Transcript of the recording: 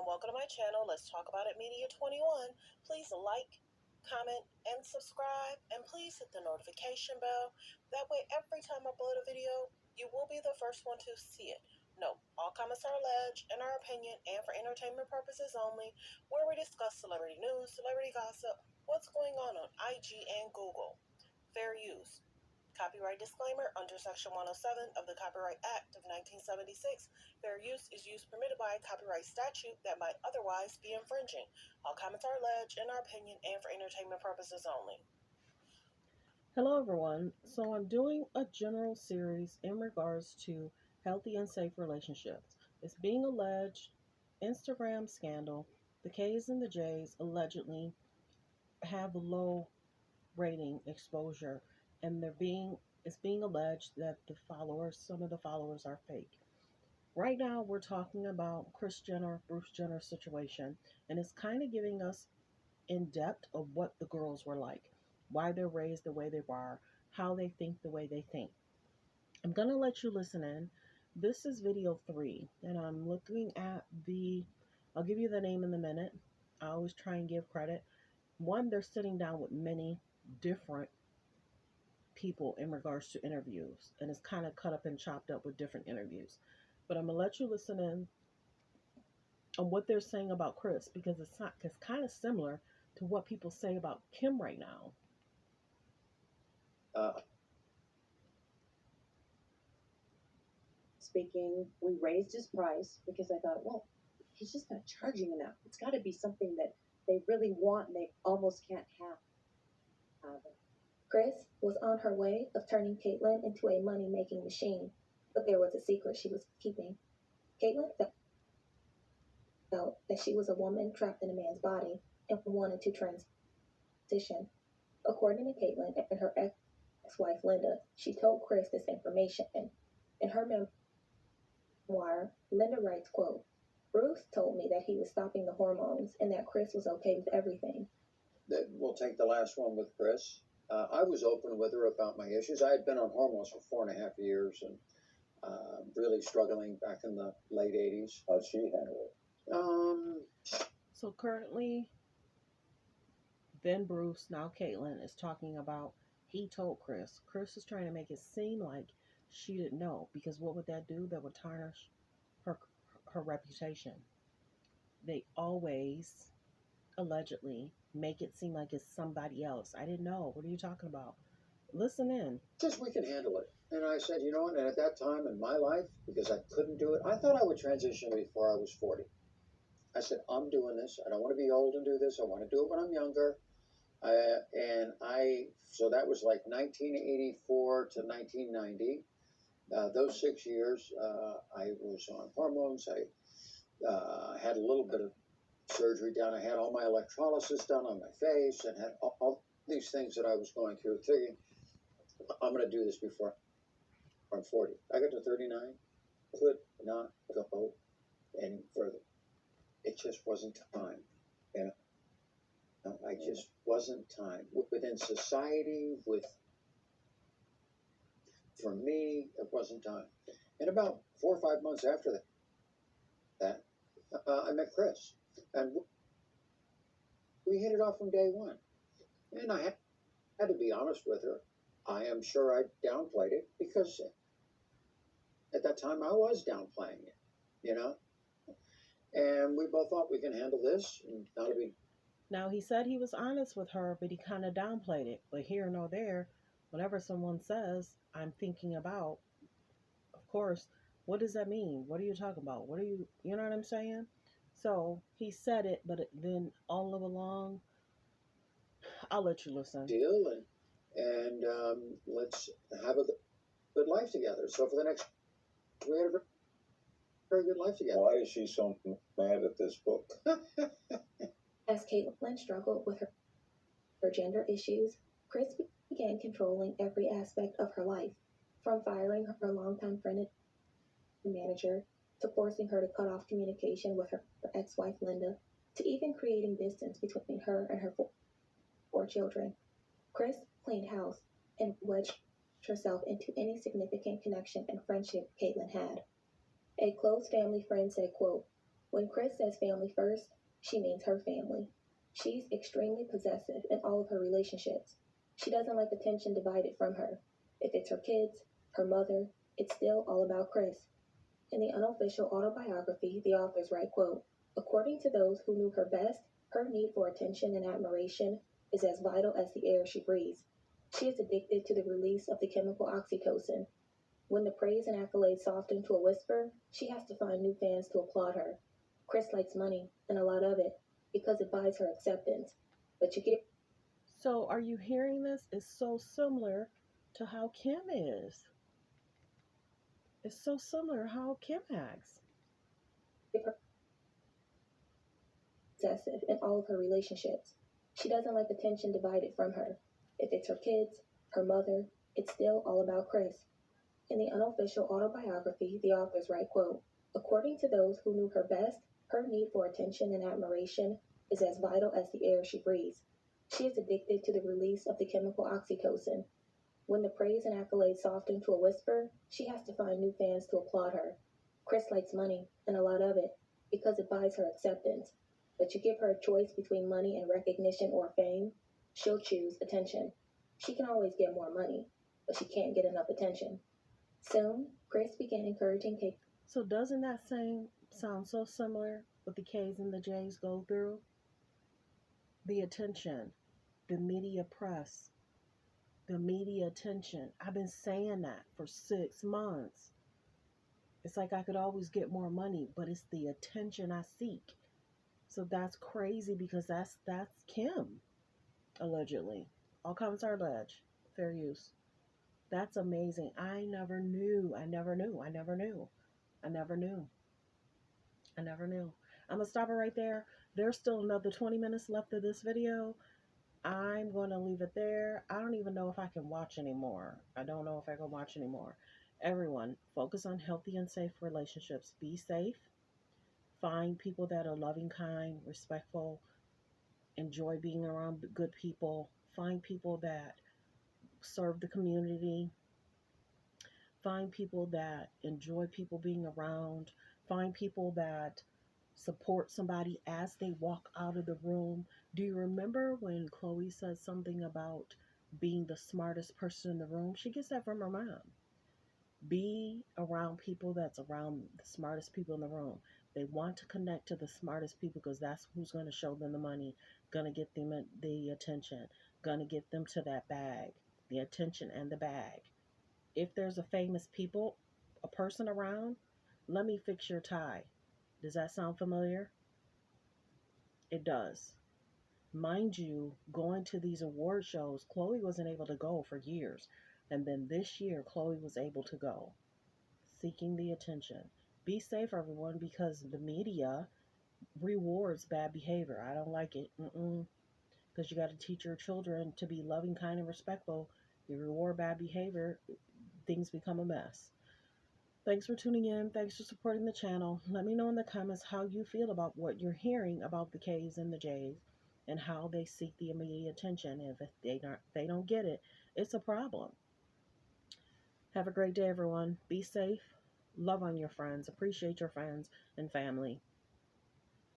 welcome to my channel. Let's Talk About It Media 21. Please like, comment, and subscribe, and please hit the notification bell. That way, every time I upload a video, you will be the first one to see it. No, all comments are alleged, in our opinion, and for entertainment purposes only, where we discuss celebrity news, celebrity gossip, what's going on IG and Google. Fair use. Copyright disclaimer under Section 107 of the Copyright Act of 1976. Fair use is use permitted by a copyright statute that might otherwise be infringing. All comments are alleged in our opinion and for entertainment purposes only. Hello everyone. So I'm doing a general series in regards to healthy and safe relationships. It's being alleged Instagram scandal. The K's and the J's allegedly have low rating exposure, and it's being alleged that some of the followers are fake. Right now we're talking about Kris Jenner, Bruce Jenner situation, and it's kind of giving us in depth of what the girls were like, why they're raised the way they are, how they think the way they think. I'm going to let you listen in. This is video 3, and I'm looking at I'll give you the name in a minute. I always try and give credit. One, they're sitting down with many different people in regards to interviews, and it's kind of cut up and chopped up with different interviews. But I'm going to let you listen in on what they're saying about Kris, because it's kind of similar to what people say about Kim right now. Speaking, we raised his price because I thought, well, he's just not charging enough. It's got to be something that they really want and they almost can't have. Kris was on her way of turning Caitlyn into a money-making machine, but there was a secret she was keeping. Caitlyn felt that she was a woman trapped in a man's body and wanted to transition. According to Caitlyn and her ex-wife Linda, she told Kris this information. In her memoir, Linda writes, quote, "Bruce told me that he was stopping the hormones and that Kris was okay with everything." We'll take the last one with Kris. I was open with her about my issues. I had been on hormones for 4.5 years and really struggling back in the late 80s. How'd she handle it? So currently, then Bruce, now Caitlyn, is talking about he told Kris. Kris is trying to make it seem like she didn't know, because what would that do? That would tarnish her reputation. They always allegedly make it seem like it's somebody else. I didn't know. What are you talking about? Listen in. Just we can handle it. And I said, you know what? And at that time in my life, because I couldn't do it, I thought I would transition before I was 40. I said, I'm doing this. I don't want to be old and do this. I want to do it when I'm younger. So that was like 1984 to 1990. Those 6 years, I was on hormones. I had a little bit of surgery done. I had all my electrolysis done on my face and had all these things that I was going through, thinking, I'm going to do this before I'm 40. I got to 39, could not go any further. It just wasn't time. You know, I just wasn't time. Within society, for me, it wasn't time. And about 4 or 5 months after that, I met Kris. And we hit it off from day one. And I had to be honest with her. I am sure I downplayed it because at that time I was downplaying it, you know. And we both thought we can handle this and that'll be. Now, he said he was honest with her, but he kind of downplayed it. But here nor there, whenever someone says, I'm thinking about, of course, what does that mean? What are you talking about? You know what I'm saying? So he said it, but then all along, I'll let you listen. Deal and let's have a good life together. So for the next, we had a very good life together. Why is she so mad at this book? As Caitlyn struggled with her gender issues, Kris began controlling every aspect of her life, from firing her longtime friend and manager, to forcing her to cut off communication with her ex-wife Linda, to even creating distance between her and her 4 children. Kris cleaned house and wedged herself into any significant connection and friendship Caitlyn had. A close family friend said, quote, When Kris says family first, she means her family. She's extremely possessive in all of her relationships. She doesn't like attention divided from her. If it's her kids, her mother, it's still all about Kris. In the unofficial autobiography, the authors write, quote, "According to those who knew her best, her need for attention and admiration is as vital as the air she breathes. She is addicted to the release of the chemical oxytocin. When the praise and accolades soften to a whisper, she has to find new fans to applaud her. Kris likes money, and a lot of it, because it buys her acceptance. But you give So, are you hearing this? It's so similar to how Kim is. It's so similar how Kim acts. her possessive in all of her relationships. She doesn't like attention divided from her. If it's her kids, her mother, it's still all about Kris. In the unofficial autobiography, the authors write, quote, "According to those who knew her best, her need for attention and admiration is as vital as the air she breathes. She is addicted to the release of the chemical oxytocin. When the praise and accolades soften to a whisper, she has to find new fans to applaud her. Kris likes money, and a lot of it, because it buys her acceptance. But you give her a choice between money and recognition or fame, she'll choose attention. She can always get more money, but she can't get enough attention." Soon, Kris began encouraging Kate. So, doesn't that sound so similar what the K's and the J's go through? The attention, the media press, the media attention. I've been saying that for 6 months. It's like I could always get more money, but it's the attention I seek. So that's crazy because that's Kim, allegedly. All comments are alleged. Fair use. That's amazing. I never knew. I never knew. I never knew. I never knew. I never knew. I'm gonna stop it right there. There's still another 20 minutes left of this video. I'm going to leave it there. I don't even know if I can watch anymore. I don't know if I can watch anymore. Everyone, focus on healthy and safe relationships. Be safe. Find people that are loving, kind, respectful, enjoy being around good people. Find people that serve the community. Find people that enjoy people being around. Find people that support somebody as they walk out of the room. Do you remember when Chloe said something about being the smartest person in the room? She gets that from her mom. Be around people that's around the smartest people in the room. They want to connect to the smartest people because that's who's going to show them the money, going to get them the attention, going to get them to that bag, the attention and the bag. If there's a a person around, let me fix your tie. Does that sound familiar? It does. Mind you, going to these award shows, Chloe wasn't able to go for years. And then this year, Chloe was able to go, seeking the attention. Be safe, everyone, because the media rewards bad behavior. I don't like it. Because you got to teach your children to be loving, kind, and respectful. You reward bad behavior, things become a mess. Thanks for tuning in. Thanks for supporting the channel. Let me know in the comments how you feel about what you're hearing about the K's and the J's and how they seek the immediate attention. If they don't get it, it's a problem. Have a great day, everyone. Be safe. Love on your friends. Appreciate your friends and family.